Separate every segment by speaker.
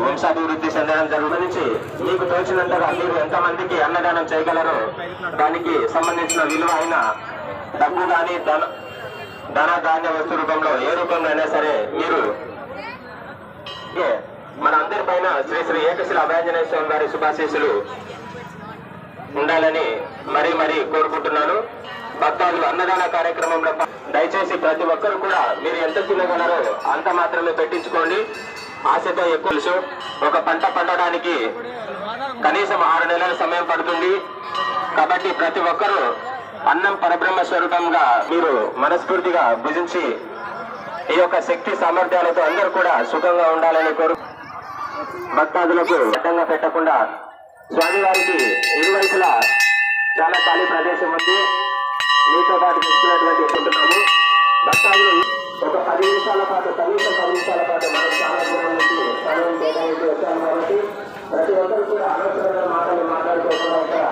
Speaker 1: వంశాభివృద్ధి చెందడం జరుగుతుంది. మీకు తోచినంతగా మీరు ఎంతమందికి అన్నదానం చేయగలరో దానికి సంబంధించిన విలువ అయిన డబ్బు కానీ ధన ధాన్య వస్తు రూపంలో ఏ రూపంలో అయినా సరే మీరు మన అందరి పైన శ్రీ శ్రీ ఏకశిల అభయాంజనేయ స్వామి గారి శుభాశీస్సులు ఉండాలని మరీ కోరుకుంటున్నాను. భక్తాదులు అన్నదాన కార్యక్రమంలో దయచేసి ప్రతి ఒక్కరు కూడా మీరు ఎంత తినగలరో అంత మాత్రమే పెట్టించుకోండి. ఆశతో ఎక్కువ ఒక పంట పండడానికి కనీసం 6 నెలల సమయం పడుతుంది. కాబట్టి ప్రతి ఒక్కరూ అన్నం పరబ్రహ్మ స్వరూపంగా మీరు మనస్ఫూర్తిగా భుజించి ఈ యొక్క శక్తి సామర్థ్యాలతో అందరూ కూడా సుఖంగా ఉండాలని కోరు భక్తాదులకు అడ్డంగా పెట్టకుండా స్వామివారికి ఇరువైపులా చాలా ఖాళీ ప్రదేశం ఉంది. మీతో పాటు తెచ్చుకున్నటువంటి అనుకుంటున్నాము. భక్తాదులు ఒక 10 నిమిషాల పాటు కనీసం 10 నిమిషాల పాటు మనం చాలా దూరం నుంచి సమయం కేటాయించి వచ్చాము. కాబట్టి ప్రతి ఒక్కరు కూడా అనవసరమైన మాటలు మాట్లాడుకోకుండా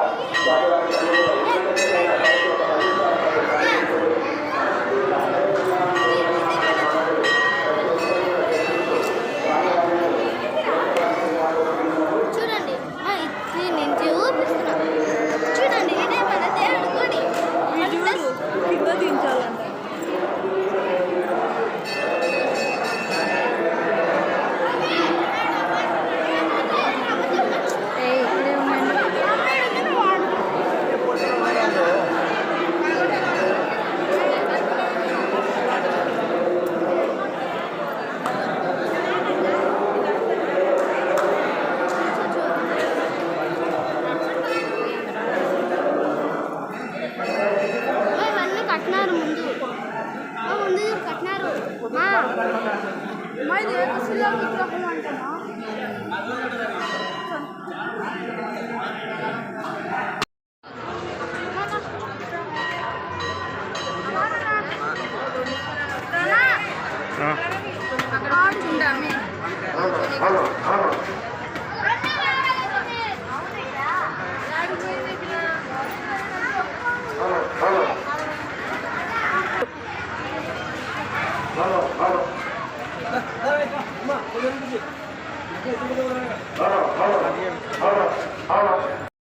Speaker 2: Halo.